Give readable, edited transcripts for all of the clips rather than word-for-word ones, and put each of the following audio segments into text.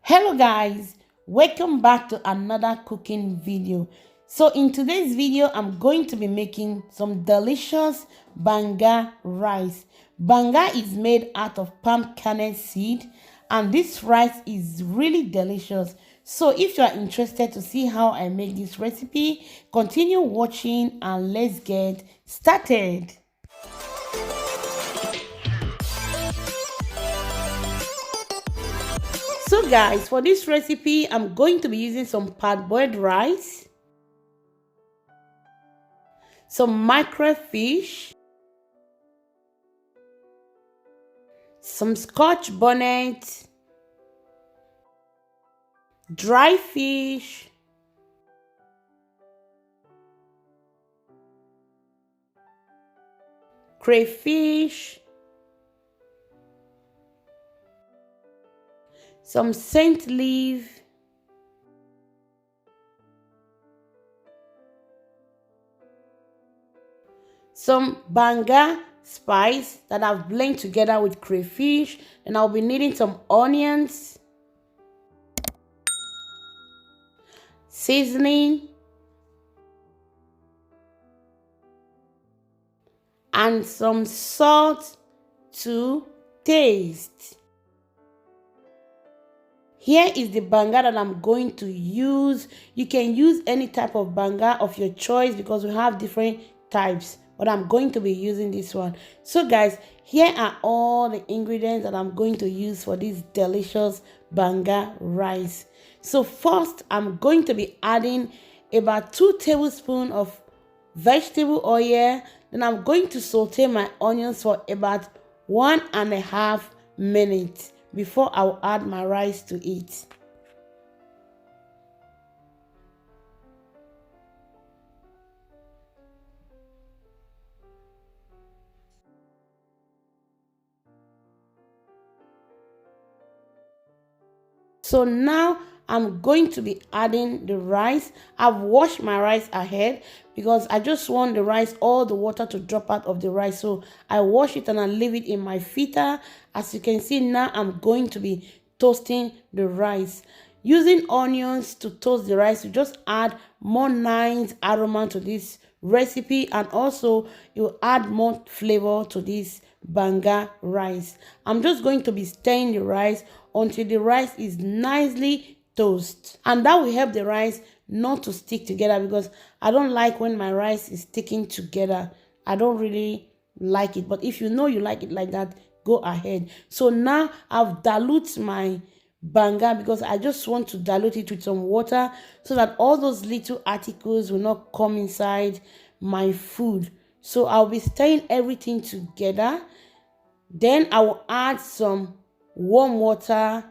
Hello guys, welcome back to another cooking video. So in today's video I'm going to be making some delicious banga rice. Banga is made out of palm kernel seed and this rice is really delicious. So if you are interested to see how I make this recipe, continue watching and let's get started. So guys, for this recipe, I'm going to be using some parboiled rice, some mackerel fish, some scotch bonnet, dry fish, crayfish, some scent leaf, some banga spice that I've blended together with crayfish, and I'll be needing some onions, seasoning, and some salt to taste. Here is the banga that I'm going to use. You can use any type of banga of your choice because we have different types, but I'm going to be using this one. So guys, here are all the ingredients that I'm going to use for this delicious banga rice. So first, I'm going to be adding about 2 tablespoons of vegetable oil. Then I'm going to saute my onions for about 1.5 minutes before I'll add my rice to it. So now I'm going to be adding the rice. I've washed my rice ahead because I just want the rice, all the water to drop out of the rice. So I wash it and I leave it in my filter. As you can see now, I'm going to be toasting the rice. Using onions to toast the rice, you just add more nice aroma to this recipe, and also you add more flavor to this banga rice. I'm just going to be stirring the rice until the rice is nicely toasted, and that will help the rice not to stick together because I don't like when my rice is sticking together. I don't really like it, but if you know you like it like that, go ahead. So now I've diluted my banga because I just want to dilute it with some water so that all those little articles will not come inside my food. So I'll be stirring everything together. Then I will add some warm water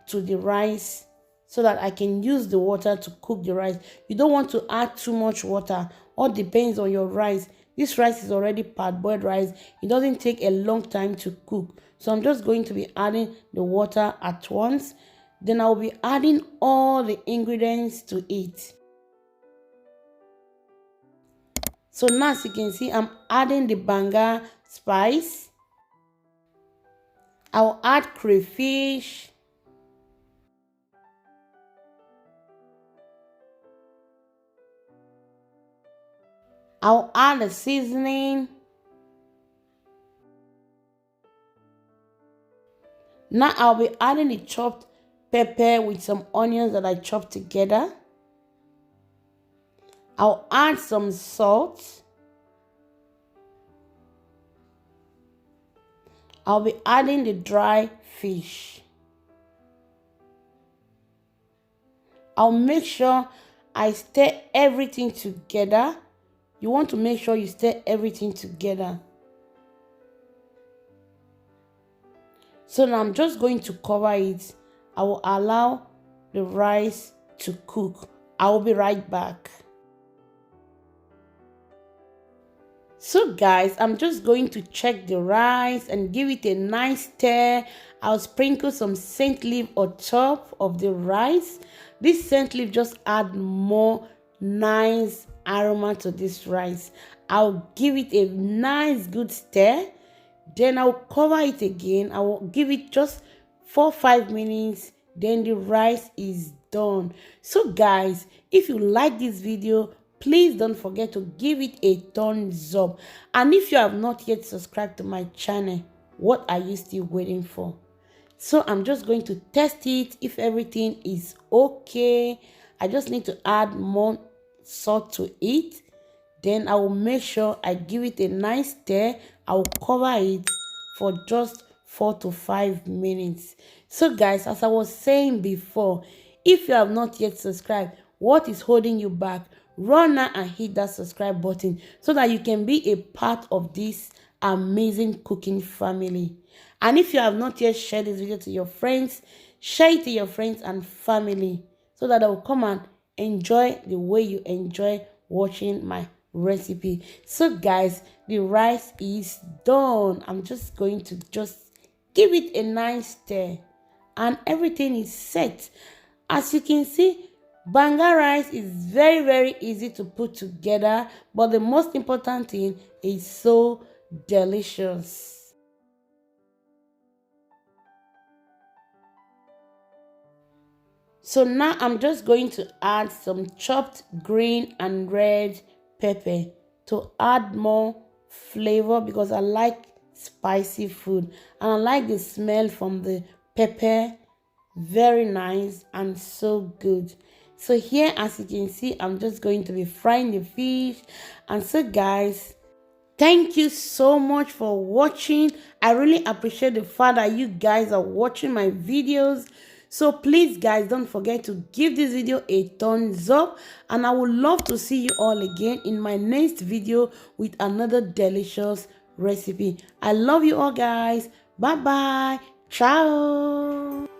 to the rice so that I can use the water to cook the rice. You don't want to add too much water. All depends on your rice. This rice is already parboiled rice. It doesn't take a long time to cook. So I'm just going to be adding the water at once. Then I'll be adding all the ingredients to it. So now as you can see, I'm adding the banga spice. I'll add crayfish. I'll add the seasoning. Now I'll be adding the chopped pepper with some onions that I chopped together. I'll add some salt. I'll be adding the dry fish. I'll make sure I stir everything together. You want to make sure you stir everything together. So now I'm just going to cover it. I will allow the rice to cook. I will be right back. So guys, I'm just going to check the rice and give it a nice stir. I'll sprinkle some scent leaf on top of the rice. This scent leaf just add more nice aroma to this rice. I'll give it a nice good stir. Then I'll cover it again. I will give it just 4-5 minutes then the rice is done. So guys, if you like this video, please don't forget to give it a thumbs up. And if you have not yet subscribed to my channel, what are you still waiting for? So I'm just going to test it. If everything is okay, I just need to add more salt to it. Then I will make sure I give it a nice stir. I will cover it for just 4 to 5 minutes. So guys, as I was saying before, if you have not yet subscribed, what is holding you back? Run now and hit that subscribe button so that you can be a part of this amazing cooking family. And if you have not yet shared this video to your friends, share it to your friends and family so that they will come and enjoy the way you enjoy watching my recipe. So guys, the rice is done. I'm just going to give it a nice stir and everything is set. As you can see, Banga rice is very easy to put together, but the most important thing is so delicious. So now I'm just going to add some chopped green and red pepper to add more flavor because I like spicy food and I like the smell from the pepper. Very nice and so good. So here, as you can see, I'm just going to be frying the fish. And so guys, thank you so much for watching. I really appreciate the fact that you guys are watching my videos. So please guys, don't forget to give this video a thumbs up, and I would love to see you all again in my next video with another delicious recipe. I love you all guys. Bye bye. Ciao.